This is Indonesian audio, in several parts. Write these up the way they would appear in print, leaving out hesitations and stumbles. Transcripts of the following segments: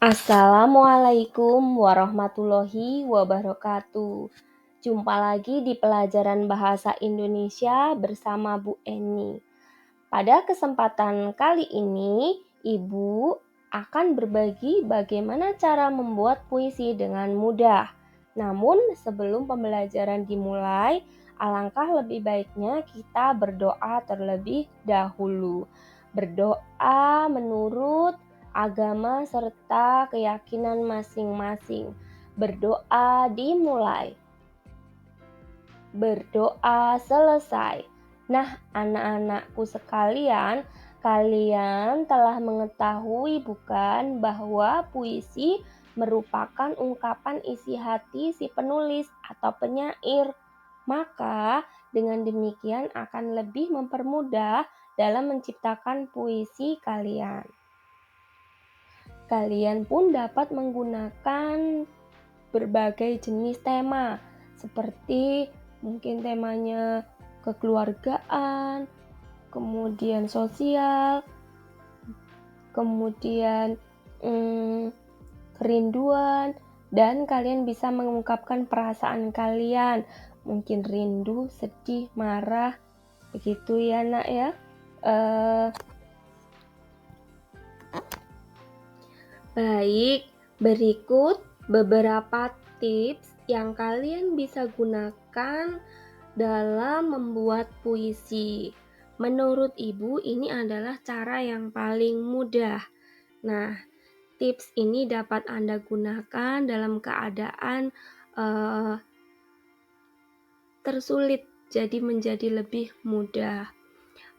Assalamualaikum warahmatullahi wabarakatuh. Jumpa lagi di pelajaran bahasa Indonesia bersama Bu Eni. Pada kesempatan kali ini, Ibu akan berbagi bagaimana cara membuat puisi dengan mudah. Namun sebelum pembelajaran dimulai, alangkah lebih baiknya kita berdoa terlebih dahulu. Berdoa menurut agama serta keyakinan masing-masing. Berdoa dimulai. Berdoa selesai. Nah, anak-anakku sekalian, kalian telah mengetahui bukan bahwa puisi merupakan ungkapan isi hati si penulis atau penyair. Maka dengan demikian akan lebih mempermudah dalam menciptakan puisi kalian. Kalian pun dapat menggunakan berbagai jenis tema, seperti mungkin temanya kekeluargaan, kemudian sosial, kemudian kerinduan, dan kalian bisa mengungkapkan perasaan kalian, mungkin rindu, sedih, marah, begitu ya nak ya. Baik, berikut beberapa tips yang kalian bisa gunakan dalam membuat puisi. Menurut Ibu, ini adalah cara yang paling mudah. Nah, tips ini dapat Anda gunakan dalam keadaan tersulit, jadi menjadi lebih mudah.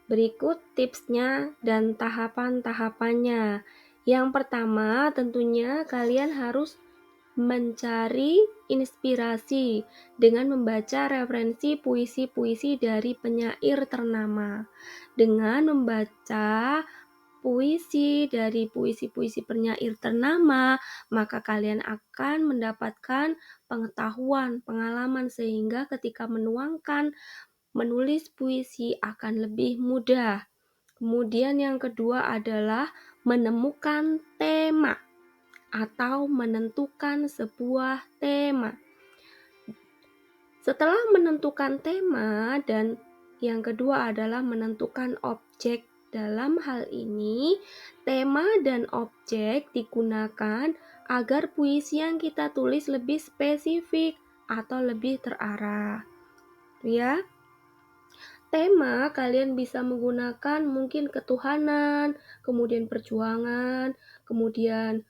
Berikut tipsnya dan tahapan-tahapannya. Yang pertama, tentunya kalian harus mencari inspirasi dengan membaca referensi puisi-puisi dari penyair ternama. Dengan membaca puisi dari puisi-puisi penyair ternama, maka kalian akan mendapatkan pengetahuan, pengalaman, sehingga ketika menulis puisi akan lebih mudah. Kemudian yang kedua adalah menemukan tema atau menentukan sebuah tema. Setelah menentukan tema, dan yang kedua adalah menentukan objek. Dalam hal ini, tema dan objek digunakan agar puisi yang kita tulis lebih spesifik atau lebih terarah. Ya. Tema kalian bisa menggunakan mungkin ketuhanan, kemudian perjuangan, kemudian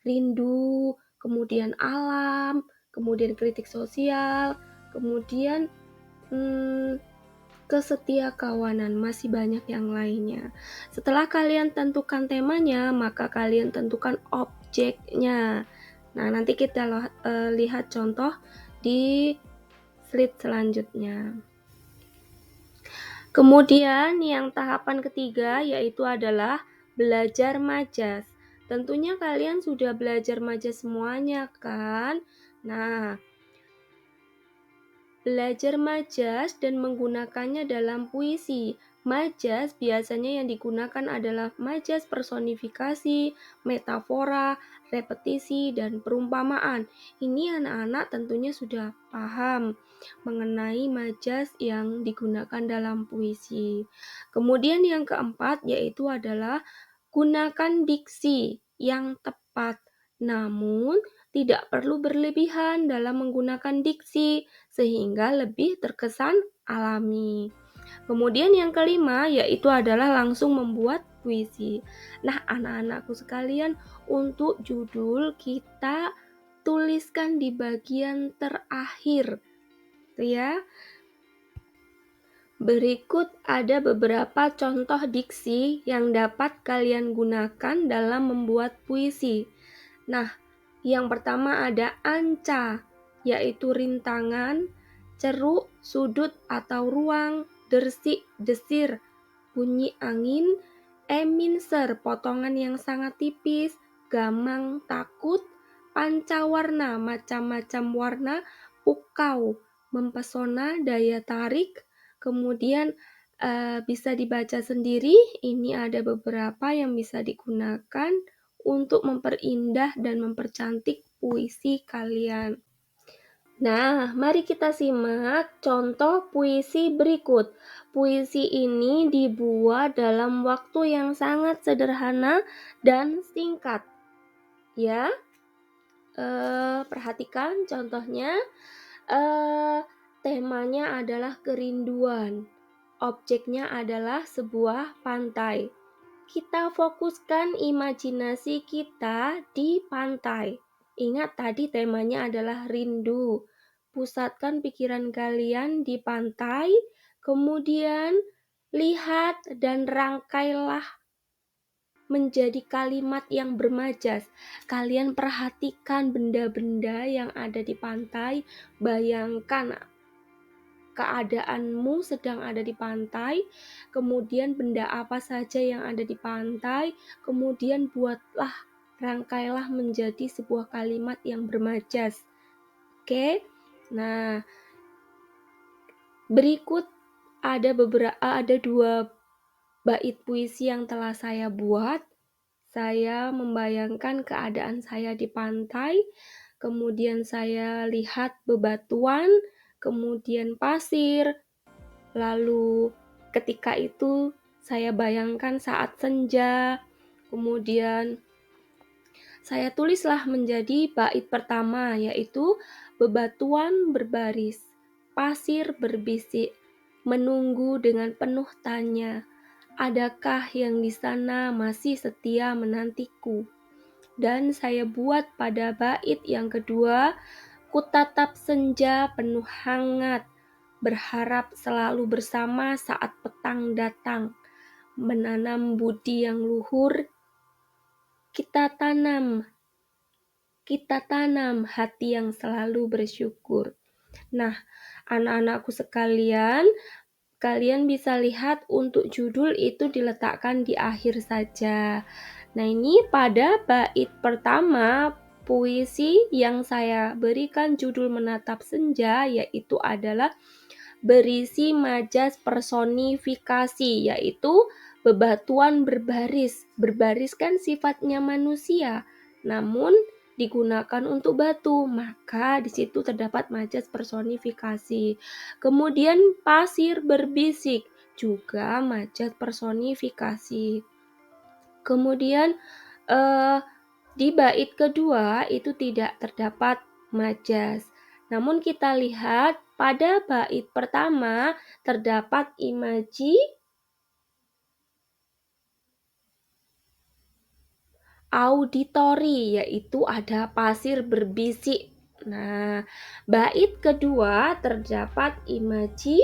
rindu, kemudian alam, kemudian kritik sosial, kemudian kesetiakawanan, masih banyak yang lainnya. Setelah kalian tentukan temanya, maka kalian tentukan objeknya. Nah, nanti kita lihat contoh di slide selanjutnya. Kemudian yang tahapan ketiga yaitu adalah belajar majas. Tentunya kalian sudah belajar majas semuanya kan? Nah, belajar majas dan menggunakannya dalam puisi. Majas biasanya yang digunakan adalah majas personifikasi, metafora, repetisi, dan perumpamaan. Ini anak-anak tentunya sudah paham mengenai majas yang digunakan dalam puisi. Kemudian yang keempat yaitu adalah gunakan diksi yang tepat, namun tidak perlu berlebihan dalam menggunakan diksi sehingga lebih terkesan alami. Kemudian yang kelima yaitu adalah langsung membuat puisi. Nah, anak-anakku sekalian, untuk judul kita tuliskan di bagian terakhir. Ya. Berikut ada beberapa contoh diksi yang dapat kalian gunakan dalam membuat puisi. Nah, yang pertama ada anca, yaitu rintangan, ceruk, sudut atau ruang, dersik, desir, bunyi angin, eminser, potongan yang sangat tipis, gamang, takut, pancawarna, macam-macam warna, pukau, mempesona, daya tarik. Kemudian bisa dibaca sendiri, ini ada beberapa yang bisa digunakan untuk memperindah dan mempercantik puisi kalian. Nah, mari kita simak contoh puisi berikut. Puisi ini dibuat dalam waktu yang sangat sederhana dan singkat. Ya, perhatikan contohnya. Temanya adalah kerinduan. Objeknya adalah sebuah pantai. Kita fokuskan imajinasi kita di pantai. Ingat tadi temanya adalah rindu. Pusatkan pikiran kalian di pantai, kemudian lihat dan rangkailah menjadi kalimat yang bermajas. Kalian perhatikan benda-benda yang ada di pantai, bayangkan keadaanmu sedang ada di pantai, kemudian benda apa saja yang ada di pantai, kemudian rangkailah menjadi sebuah kalimat yang bermajas. Oke? Nah, berikut ada 2 bait puisi yang telah saya buat. Saya membayangkan keadaan saya di pantai, kemudian saya lihat bebatuan, kemudian pasir, lalu ketika itu saya bayangkan saat senja, kemudian saya tulislah menjadi bait pertama, yaitu bebatuan berbaris, pasir berbisik, menunggu dengan penuh tanya. Adakah yang di sana masih setia menantiku? Dan saya buat pada bait yang kedua, kutatap senja penuh hangat, berharap selalu bersama saat petang datang. Menanam budi yang luhur, kita tanam hati yang selalu bersyukur. Nah, anak-anakku sekalian, kalian bisa lihat untuk judul itu diletakkan di akhir saja. Nah, ini pada bait pertama puisi yang saya berikan judul Menatap Senja, yaitu adalah berisi majas personifikasi, yaitu bebatuan berbaris. Berbaris kan sifatnya manusia, namun digunakan untuk batu, maka di situ terdapat majas personifikasi. Kemudian pasir berbisik, juga majas personifikasi. Kemudian di bait kedua itu tidak terdapat majas. Namun kita lihat pada bait pertama terdapat imaji auditori, yaitu ada pasir berbisik. Nah, bait kedua terdapat imaji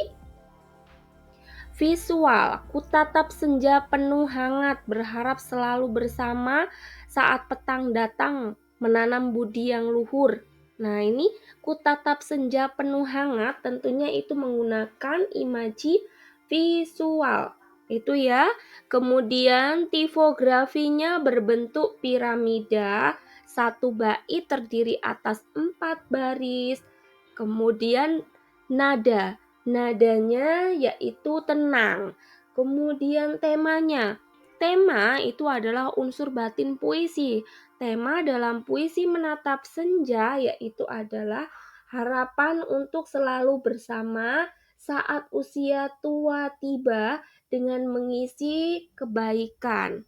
visual. Kutatap senja penuh hangat, berharap selalu bersama saat petang datang, menanam budi yang luhur. Nah, ini kutatap senja penuh hangat tentunya itu menggunakan imaji visual. Itu ya. Kemudian tipografinya berbentuk piramida. Satu bait terdiri atas 4 baris. Kemudian nadanya yaitu tenang. Kemudian tema itu adalah unsur batin puisi. Tema dalam puisi Menatap Senja yaitu adalah harapan untuk selalu bersama saat usia tua tiba dengan mengisi kebaikan.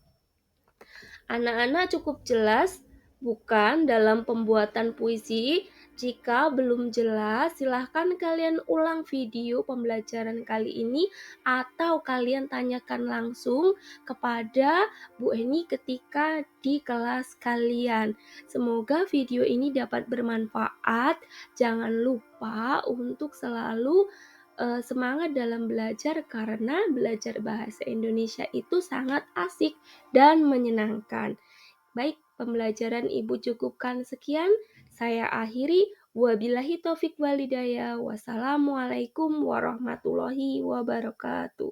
Anak-anak cukup jelas bukan dalam pembuatan puisi? Jika belum jelas, silahkan kalian ulang video pembelajaran kali ini atau kalian tanyakan langsung kepada Bu Eni ketika di kelas kalian. Semoga video ini dapat bermanfaat. Jangan lupa untuk selalu semangat dalam belajar karena belajar bahasa Indonesia itu sangat asik dan menyenangkan. Baik, pembelajaran Ibu cukupkan sekian. Saya akhiri. Wabillahi taufik walhidayah. Wassalamualaikum warahmatullahi wabarakatuh.